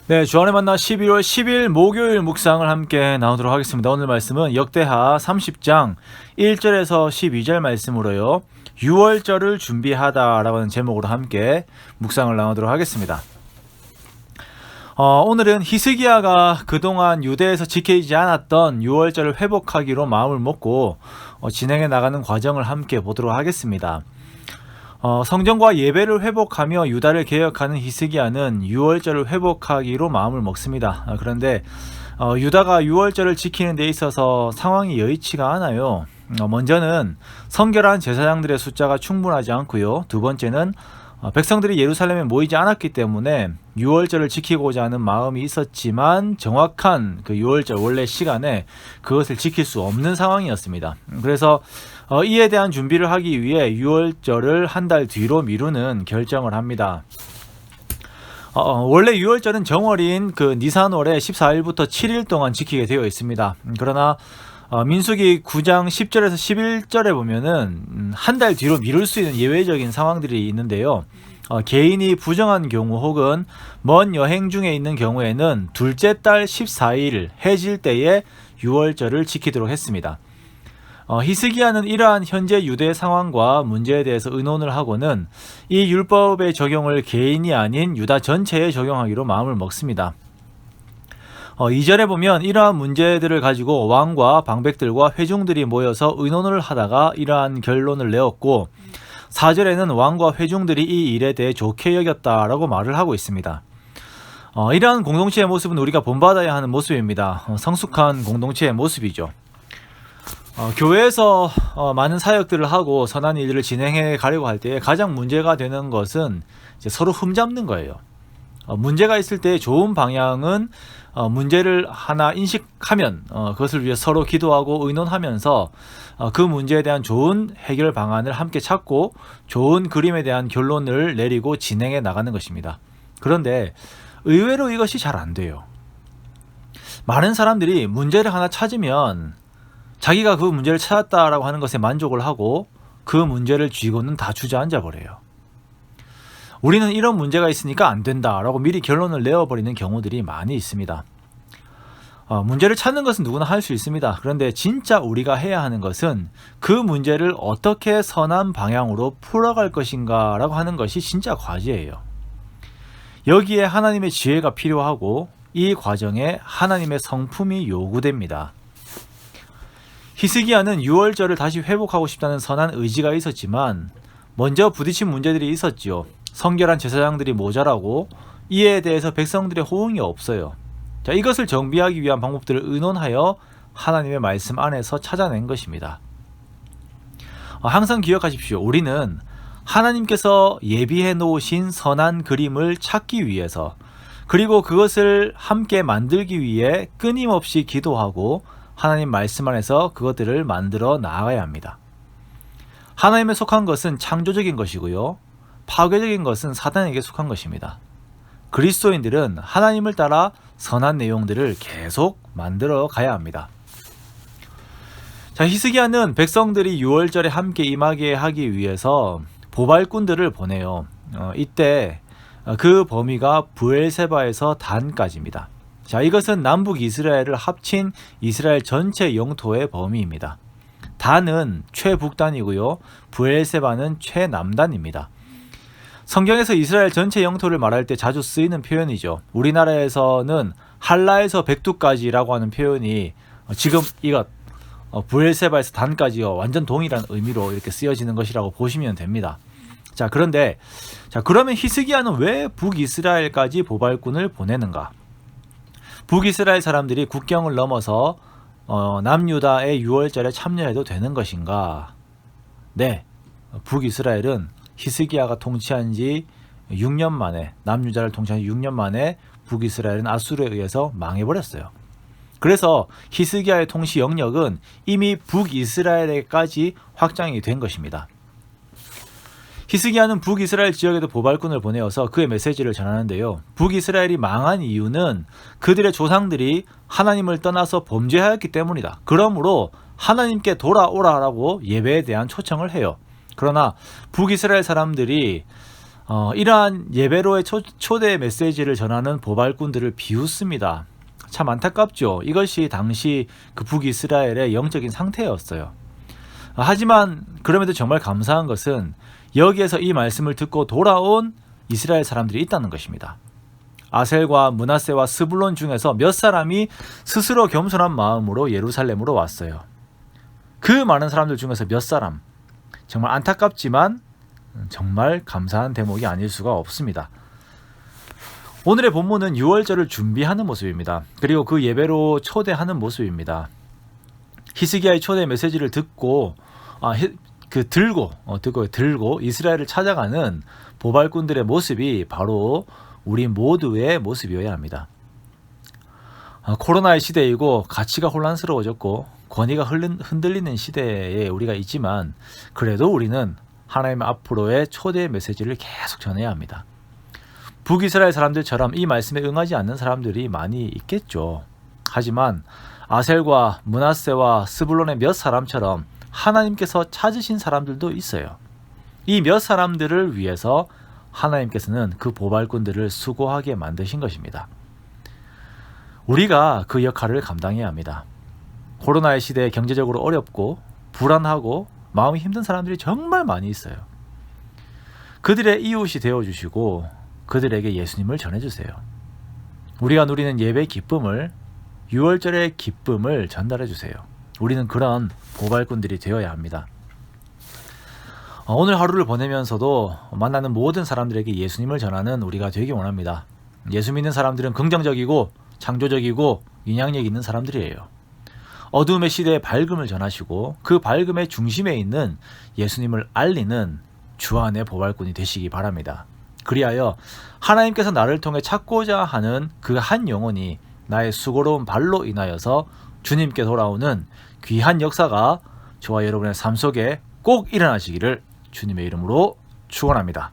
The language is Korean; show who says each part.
Speaker 1: 네, 주안의 만나 12월 10일 목요일 묵상을 함께 나누도록 하겠습니다. 오늘 말씀은 역대하 30장 1절에서 12절 말씀으로요. 6월절을 준비하다라고 하는 제목으로 함께 묵상을 나누도록 하겠습니다. 오늘은 히스기야가 그동안 유대에서 지키지 않았던 6월절을 회복하기로 마음을 먹고 진행해 나가는 과정을 함께 보도록 하겠습니다. 성전과 예배를 회복하며 유다를 개혁하는 히스기야는 6월절을 회복하기로 마음을 먹습니다. 그런데 유다가 6월절을 지키는 데 있어서 상황이 여의치가 않아요. 먼저는 성결한 제사장들의 숫자가 충분하지 않고요. 두 번째는 백성들이 예루살렘에 모이지 않았기 때문에 6월절을 지키고자 하는 마음이 있었지만 정확한 그 6월절 원래 시간에 그것을 지킬 수 없는 상황이었습니다. 그래서 이에 대한 준비를 하기 위해 6월절을 한 달 뒤로 미루는 결정을 합니다. 원래 6월절은 정월인 그 니산월에 14일부터 7일 동안 지키게 되어 있습니다. 그러나 민수기 9장 10절에서 11절에 보면은 한 달 뒤로 미룰 수 있는 예외적인 상황들이 있는데요. 개인이 부정한 경우 혹은 먼 여행 중에 있는 경우에는 둘째 달 14일 해질 때에 6월절을 지키도록 했습니다. 히스기야는 이러한 현재 유대 상황과 문제에 대해서 의논을 하고는 이 율법의 적용을 개인이 아닌 유다 전체에 적용하기로 마음을 먹습니다. 2절에 보면 이러한 문제들을 가지고 왕과 방백들과 회중들이 모여서 의논을 하다가 이러한 결론을 내었고 4절에는 왕과 회중들이 이 일에 대해 좋게 여겼다라고 말을 하고 있습니다. 이러한 공동체의 모습은 우리가 본받아야 하는 모습입니다. 성숙한 공동체의 모습이죠. 교회에서 많은 사역들을 하고 선한 일들을 진행해 가려고 할 때 가장 문제가 되는 것은 이제 서로 흠잡는 거예요. 문제가 있을 때 좋은 방향은 문제를 하나 인식하면 그것을 위해 서로 기도하고 의논하면서 그 문제에 대한 좋은 해결 방안을 함께 찾고 좋은 그림에 대한 결론을 내리고 진행해 나가는 것입니다. 그런데 의외로 이것이 잘 안 돼요. 많은 사람들이 문제를 하나 찾으면 자기가 그 문제를 찾았다라고 하는 것에 만족을 하고 그 문제를 쥐고는 다 주저앉아 버려요. 우리는 이런 문제가 있으니까 안 된다라고 미리 결론을 내어버리는 경우들이 많이 있습니다. 문제를 찾는 것은 누구나 할 수 있습니다. 그런데 진짜 우리가 해야 하는 것은 그 문제를 어떻게 선한 방향으로 풀어갈 것인가 라고 하는 것이 진짜 과제예요. 여기에 하나님의 지혜가 필요하고 이 과정에 하나님의 성품이 요구됩니다. 히스기야는 6월절을 다시 회복하고 싶다는 선한 의지가 있었지만 먼저 부딪힌 문제들이 있었지요. 성결한 제사장들이 모자라고 이에 대해서 백성들의 호응이 없어요. 자, 이것을 정비하기 위한 방법들을 의논하여 하나님의 말씀 안에서 찾아낸 것입니다. 항상 기억하십시오. 우리는 하나님께서 예비해 놓으신 선한 그림을 찾기 위해서 그리고 그것을 함께 만들기 위해 끊임없이 기도하고 하나님 말씀 안에서 그것들을 만들어 나아가야 합니다. 하나님에 속한 것은 창조적인 것이고요. 파괴적인 것은 사단에게 속한 것입니다. 그리스도인들은 하나님을 따라 선한 내용들을 계속 만들어 가야 합니다. 자, 히스기야는 백성들이 6월절에 함께 임하게 하기 위해서 보발꾼들을 보내요. 이때 그 범위가 브엘세바에서 단까지입니다. 자, 이것은 남북 이스라엘을 합친 이스라엘 전체 영토의 범위입니다. 단은 최북단이고요. 브엘세바는 최남단입니다. 성경에서 이스라엘 전체 영토를 말할 때 자주 쓰이는 표현이죠. 우리나라에서는 할라에서 백두까지라고 하는 표현이 지금 이것 브엘세바에서 단까지요. 완전 동일한 의미로 이렇게 쓰여지는 것이라고 보시면 됩니다. 자, 그런데 그러면 히스기야는 왜 북이스라엘까지 보발꾼을 보내는가? 북이스라엘 사람들이 국경을 넘어서 남유다의 6월절에 참여해도 되는 것인가? 네, 북이스라엘은 히스기야가 통치한 지 6년 만에 남유다를 통치한 지 6년 만에 북이스라엘은 아수르에 의해서 망해버렸어요. 그래서 히스기야의 통치 영역은 이미 북이스라엘에까지 확장이 된 것입니다. 히스기야는 북이스라엘 지역에도 보발꾼을 보내어서 그의 메시지를 전하는데요. 북이스라엘이 망한 이유는 그들의 조상들이 하나님을 떠나서 범죄하였기 때문이다. 그러므로 하나님께 돌아오라라고 예배에 대한 초청을 해요. 그러나 북이스라엘 사람들이 이러한 예배로의 초대 메시지를 전하는 보발꾼들을 비웃습니다. 참 안타깝죠. 이것이 당시 그 북이스라엘의 영적인 상태였어요. 하지만 그럼에도 정말 감사한 것은 여기에서 이 말씀을 듣고 돌아온 이스라엘 사람들이 있다는 것입니다. 아셀과 므낫세와 스불론 중에서 몇 사람이 스스로 겸손한 마음으로 예루살렘으로 왔어요. 그 많은 사람들 중에서 몇 사람, 정말 안타깝지만 정말 감사한 대목이 아닐 수가 없습니다. 오늘의 본문은 6월절을 준비하는 모습입니다. 그리고 그 예배로 초대하는 모습입니다. 히스기야의 초대 메시지를 듣고 들고 이스라엘을 찾아가는 보발꾼들의 모습이 바로 우리 모두의 모습이어야 합니다. 코로나의 시대이고 가치가 혼란스러워졌고 권위가 흔들리는 시대에 우리가 있지만 그래도 우리는 하나님 앞으로의 초대 메시지를 계속 전해야 합니다. 북이스라엘 사람들처럼 이 말씀에 응하지 않는 사람들이 많이 있겠죠. 하지만 아셀과 므낫세와 스불론의 몇 사람처럼 하나님께서 찾으신 사람들도 있어요. 이 몇 사람들을 위해서 하나님께서는 그 보발꾼들을 수고하게 만드신 것입니다. 우리가 그 역할을 감당해야 합니다. 코로나의 시대에 경제적으로 어렵고 불안하고 마음이 힘든 사람들이 정말 많이 있어요. 그들의 이웃이 되어주시고 그들에게 예수님을 전해주세요. 우리가 누리는 예배의 기쁨을, 6월절의 기쁨을 전달해주세요. 우리는 그런 보발꾼들이 되어야 합니다. 오늘 하루를 보내면서도 만나는 모든 사람들에게 예수님을 전하는 우리가 되기 원합니다. 예수 믿는 사람들은 긍정적이고 창조적이고 영향력 있는 사람들이에요. 어두움의 시대에 밝음을 전하시고 그 밝음의 중심에 있는 예수님을 알리는 주 안의 보발꾼이 되시기 바랍니다. 그리하여 하나님께서 나를 통해 찾고자 하는 그 한 영혼이 나의 수고로운 발로 인하여서 주님께 돌아오는 귀한 역사가 저와 여러분의 삶 속에 꼭 일어나시기를 주님의 이름으로 축원합니다.